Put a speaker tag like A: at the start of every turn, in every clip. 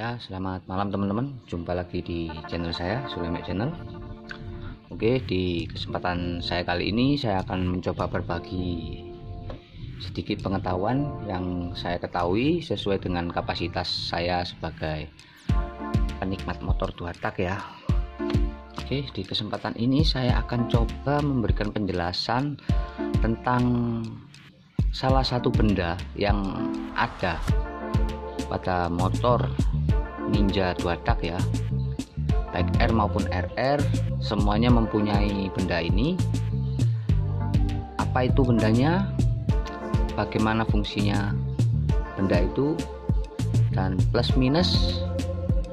A: Ya, selamat malam teman-teman. Jumpa lagi di channel saya, Sulaiman Channel. Oke, di kesempatan saya kali ini saya akan mencoba berbagi sedikit pengetahuan yang saya ketahui sesuai dengan kapasitas saya sebagai penikmat motor dua tak ya. Oke, di kesempatan ini saya akan coba memberikan penjelasan tentang salah satu benda yang ada pada motor Ninja dua tak ya, baik R maupun RR semuanya mempunyai benda ini. Apa itu bendanya, bagaimana fungsinya benda itu, dan plus minus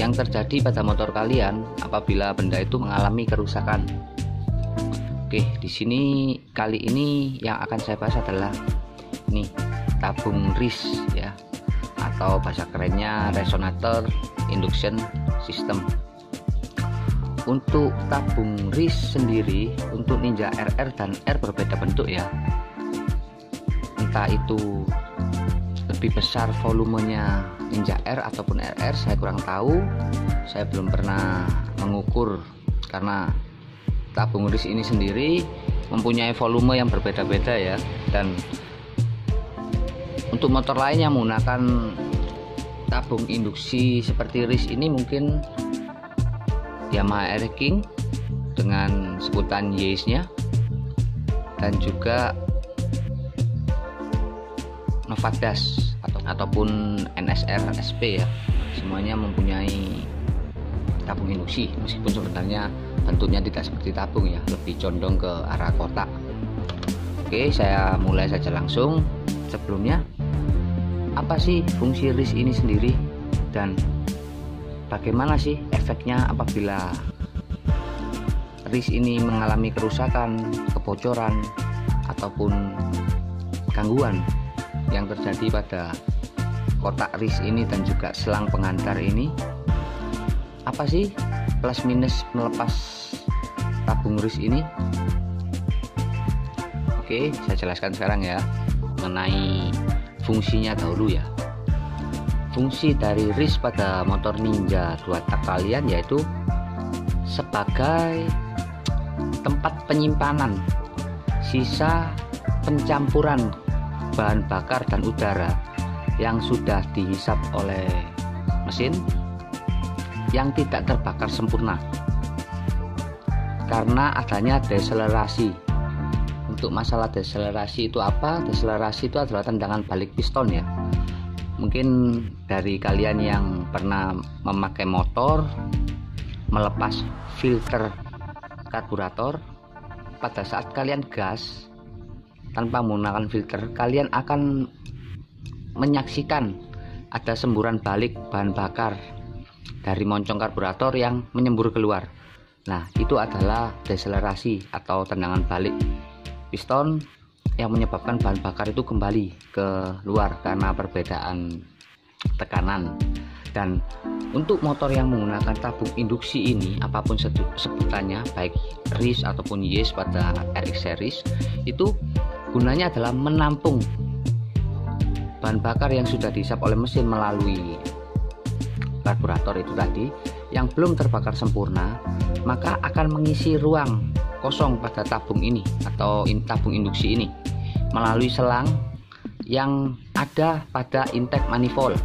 A: yang terjadi pada motor kalian apabila benda itu mengalami kerusakan. Oke, di sini kali ini yang akan saya bahas adalah ini tabung RIS ya, atau bahasa kerennya resonator induction system. Untuk tabung RIS sendiri untuk Ninja RR dan R berbeda bentuk ya, entah itu lebih besar volumenya Ninja R ataupun RR saya kurang tahu, saya belum pernah mengukur karena tabung RIS ini sendiri mempunyai volume yang berbeda-beda ya. Dan untuk motor lain yang menggunakan tabung induksi seperti RIS ini mungkin Yamaha Air King dengan sebutan Yaze-nya, dan juga Novadas ataupun NSR SP ya, semuanya mempunyai tabung induksi meskipun sebenarnya bentuknya tidak seperti tabung ya, lebih condong ke arah kotak. Oke, saya mulai saja langsung. Sebelumnya, apa sih fungsi RIS ini sendiri dan bagaimana sih efeknya apabila RIS ini mengalami kerusakan, kebocoran ataupun gangguan yang terjadi pada kotak RIS ini dan juga selang pengantar ini? Apa sih plus minus melepas tabung RIS ini? Oke, saya jelaskan sekarang ya mengenai fungsinya dahulu ya. Fungsi dari RIS pada motor Ninja dua tak kalian yaitu sebagai tempat penyimpanan sisa pencampuran bahan bakar dan udara yang sudah dihisap oleh mesin yang tidak terbakar sempurna karena adanya deselerasi. Untuk masalah deselerasi itu apa? Deselerasi itu adalah tendangan balik piston ya. Mungkin dari kalian yang pernah memakai motor melepas filter karburator, pada saat kalian gas tanpa menggunakan filter, kalian akan menyaksikan ada semburan balik bahan bakar dari moncong karburator yang menyembur keluar. Nah, itu adalah deselerasi atau tendangan balik piston yang menyebabkan bahan bakar itu kembali ke luar karena perbedaan tekanan. Dan untuk motor yang menggunakan tabung induksi ini, apapun sebutannya, baik RIS ataupun Yaze pada RX series, itu gunanya adalah menampung bahan bakar yang sudah dihisap oleh mesin melalui karburator itu tadi yang belum terbakar sempurna, maka akan mengisi ruang kosong pada tabung ini atau tabung induksi ini melalui selang yang ada pada intake manifold.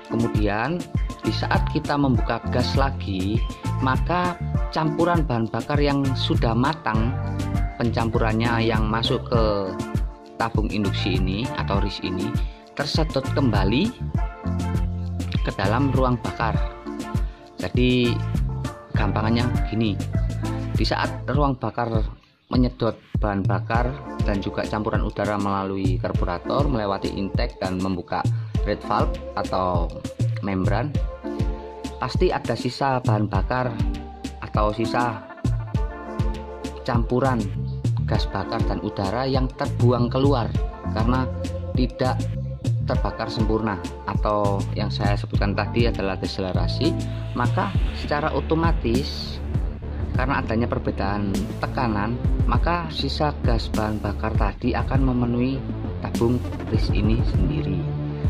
A: Kemudian di saat kita membuka gas lagi, maka campuran bahan bakar yang sudah matang, pencampurannya yang masuk ke tabung induksi ini atau RIS ini tersedot kembali ke dalam ruang bakar. Jadi gampangannya gini, di saat ruang bakar menyedot bahan bakar dan juga campuran udara melalui karburator melewati intake dan membuka red valve atau membran, pasti ada sisa bahan bakar atau sisa campuran gas bakar dan udara yang terbuang keluar karena tidak terbakar sempurna atau yang saya sebutkan tadi adalah deselerasi. Maka secara otomatis karena adanya perbedaan tekanan, maka sisa gas bahan bakar tadi akan memenuhi tabung RIS ini sendiri.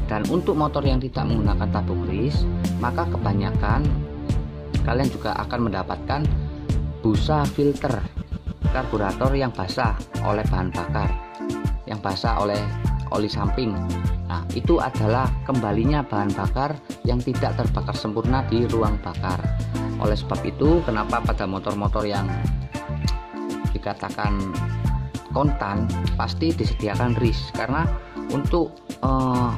A: Dan untuk motor yang tidak menggunakan tabung grease, maka kebanyakan kalian juga akan mendapatkan busa filter karburator yang basah oleh bahan bakar, yang basah oleh oli samping. Nah, itu adalah kembalinya bahan bakar yang tidak terbakar sempurna di ruang bakar. Oleh sebab itu, kenapa pada motor-motor yang dikatakan kontan pasti disediakan grease, karena untuk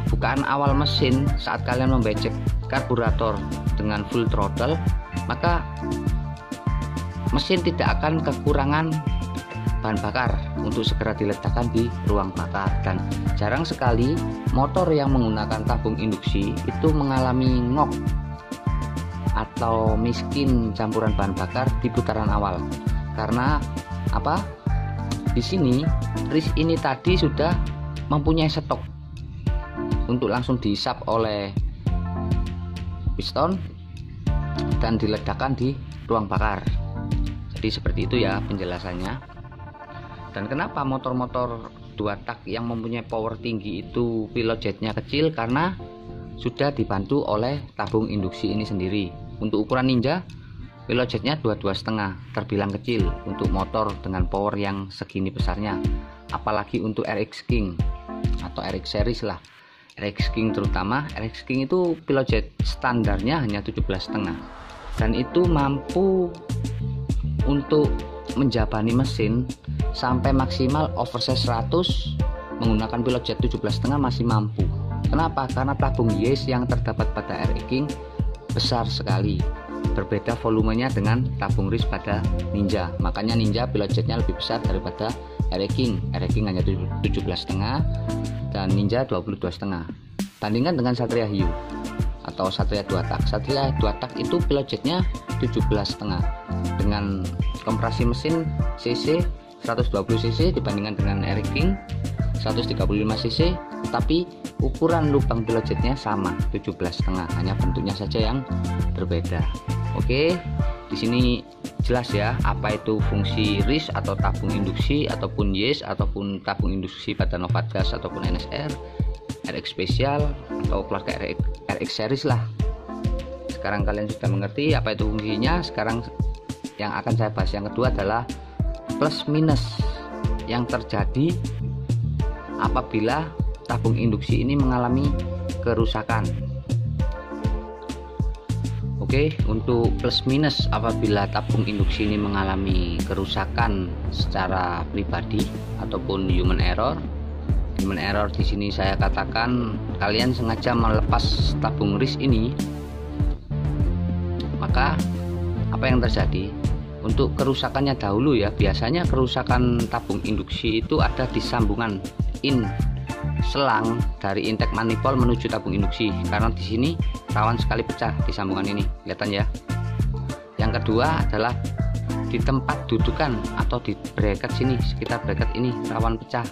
A: bukaan awal mesin saat kalian membecek karburator dengan full throttle, maka mesin tidak akan kekurangan bahan bakar untuk segera diletakkan di ruang bakar. Dan jarang sekali motor yang menggunakan tabung induksi itu mengalami ngok atau miskin campuran bahan bakar di putaran awal. Karena apa? Di sini grease ini tadi sudah mempunyai stok untuk langsung dihisap oleh piston dan diledakkan di ruang bakar. Jadi seperti itu ya penjelasannya. Dan kenapa motor-motor 2 tak yang mempunyai power tinggi itu pilot jetnya kecil? Karena sudah dibantu oleh tabung induksi ini sendiri. Untuk ukuran Ninja, pilot jetnya 22,5, terbilang kecil untuk motor dengan power yang segini besarnya. Apalagi untuk RX King atau RX series lah. RX King terutama, RX King itu pilot jet standarnya hanya 17,5, dan itu mampu untuk menjabani mesin sampai maksimal oversize 100 menggunakan pilot jet 17,5 masih mampu. Kenapa? Karena tabung Yes yang terdapat pada RX King besar sekali, berbeda volumenya dengan tabung grease pada Ninja. Makanya Ninja pilot jetnya lebih besar daripada RX King. RX King hanya 17,5 dan Ninja 22,5. Bandingkan dengan Satria Hiu atau Satria 2 tak. Satria 2 tak itu pilot jetnya 17,5 dengan kompresi mesin cc 120 cc dibandingkan dengan RX King 135 cc, tapi ukuran lubang pilot jetnya sama 17,5, hanya bentuknya saja yang berbeda. Oke, di sini jelas ya apa itu fungsi RIS atau tabung induksi, ataupun Yes ataupun tabung induksi pada Novatgas ataupun NSR, RX Special atau keluarga RX series lah. Sekarang kalian sudah mengerti apa itu fungsinya. Sekarang yang akan saya bahas yang kedua adalah plus minus yang terjadi apabila tabung induksi ini mengalami kerusakan. Oke, untuk plus minus apabila tabung induksi ini mengalami kerusakan secara pribadi ataupun human error. Human error di sini saya katakan kalian sengaja melepas tabung grease ini, maka apa yang terjadi? Untuk kerusakannya dahulu ya, biasanya kerusakan tabung induksi itu ada di sambungan selang dari intake manifold menuju tabung induksi, karena di sini rawan sekali pecah di sambungan ini, kelihatan ya. Yang kedua adalah di tempat dudukan atau di bracket sini, sekitar bracket ini rawan pecah,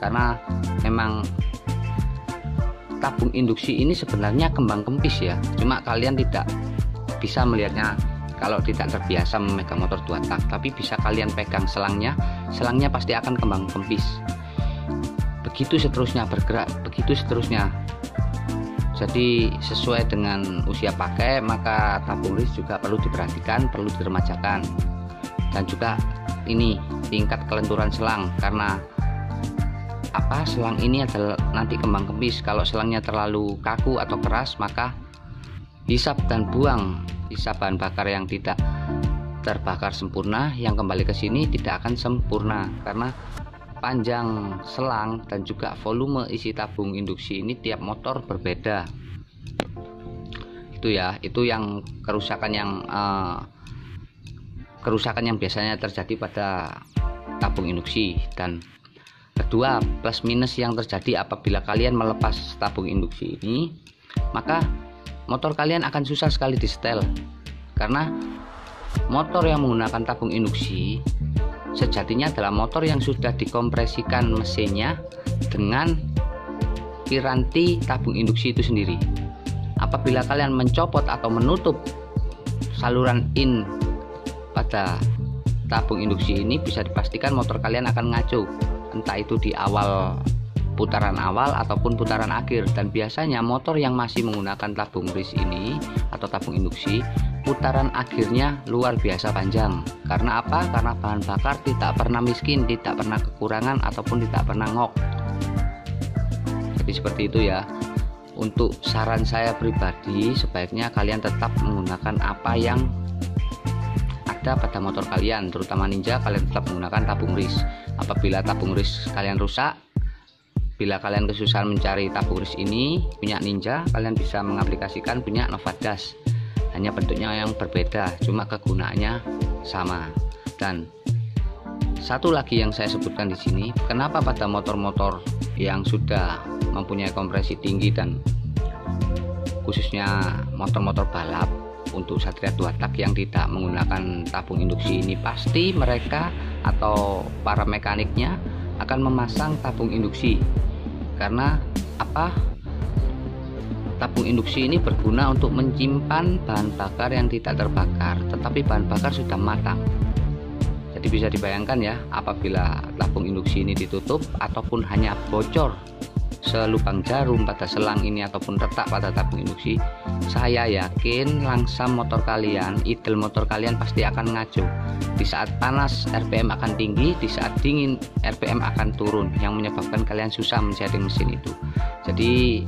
A: karena memang tabung induksi ini sebenarnya kembang kempis ya, cuma kalian tidak bisa melihatnya kalau tidak terbiasa memegang motor 2 tak, tapi bisa kalian pegang selangnya pasti akan kembang kempis. Begitu seterusnya, bergerak begitu seterusnya. Jadi sesuai dengan usia pakai, maka tabung grease juga perlu diperhatikan, perlu diremajakan. Dan juga ini tingkat kelenturan selang, karena apa, selang ini adalah nanti kembang kempis. Kalau selangnya terlalu kaku atau keras, maka hisap dan buang sisa bahan bakar yang tidak terbakar sempurna yang kembali ke sini tidak akan sempurna, karena panjang selang dan juga volume isi tabung induksi ini tiap motor berbeda. Itu ya, itu yang kerusakan yang biasanya terjadi pada tabung induksi. Dan kedua, plus minus yang terjadi apabila kalian melepas tabung induksi ini, maka motor kalian akan susah sekali di setel, karena motor yang menggunakan tabung induksi sejatinya adalah motor yang sudah dikompresikan mesinnya dengan piranti tabung induksi itu sendiri. Apabila kalian mencopot atau menutup saluran pada tabung induksi ini, bisa dipastikan motor kalian akan ngaco, entah itu di awal putaran awal ataupun putaran akhir. Dan biasanya motor yang masih menggunakan tabung grease ini atau tabung induksi, putaran akhirnya luar biasa panjang. Karena apa? Karena bahan bakar tidak pernah miskin, tidak pernah kekurangan ataupun tidak pernah ngok. Jadi seperti itu ya. Untuk saran saya pribadi, sebaiknya kalian tetap menggunakan apa yang ada pada motor kalian, terutama Ninja. Kalian tetap menggunakan tabung grease. Apabila tabung grease kalian rusak, bila kalian kesusahan mencari tabung grease ini punya Ninja, kalian bisa mengaplikasikan punya Novadas. Hanya bentuknya yang berbeda, cuma kegunaannya sama. Dan satu lagi yang saya sebutkan di sini, kenapa pada motor-motor yang sudah mempunyai kompresi tinggi dan khususnya motor-motor balap untuk Satria 2 tak yang tidak menggunakan tabung induksi ini, pasti mereka atau para mekaniknya akan memasang tabung induksi. Karena apa? Tabung induksi ini berguna untuk menyimpan bahan bakar yang tidak terbakar, tetapi bahan bakar sudah matang. Jadi bisa dibayangkan ya, apabila tabung induksi ini ditutup ataupun hanya bocor selubang jarum pada selang ini ataupun retak pada tabung induksi, saya yakin langsam motor kalian, idle motor kalian pasti akan ngaco. Di saat panas RPM akan tinggi, di saat dingin RPM akan turun, yang menyebabkan kalian susah men-setting mesin itu. Jadi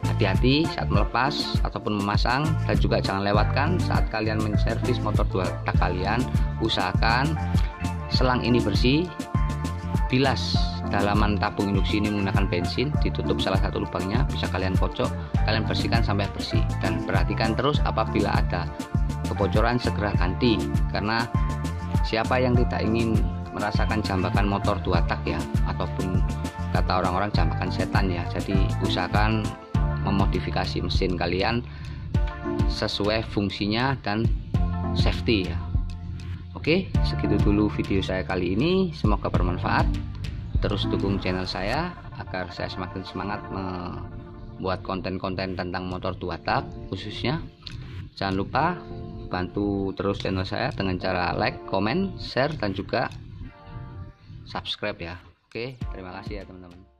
A: hati-hati saat melepas ataupun memasang, dan juga jangan lewatkan saat kalian menservis motor 2 tak kalian, usahakan selang ini bersih. Bilas dalaman tabung induksi ini menggunakan bensin, ditutup salah satu lubangnya, bisa kalian kocok, kalian bersihkan sampai bersih. Dan perhatikan terus apabila ada kebocoran segera ganti, karena siapa yang tidak ingin merasakan jambakan motor 2 tak ya, ataupun kata orang-orang jambakan setan ya. Jadi usahakan memodifikasi mesin kalian sesuai fungsinya dan safety ya. Oke, segitu dulu video saya kali ini, semoga bermanfaat. Terus dukung channel saya agar saya semakin semangat membuat konten-konten tentang motor 2 tak khususnya. Jangan lupa bantu terus channel saya dengan cara like, comment, share, dan juga subscribe ya. Oke, terima kasih ya teman-teman.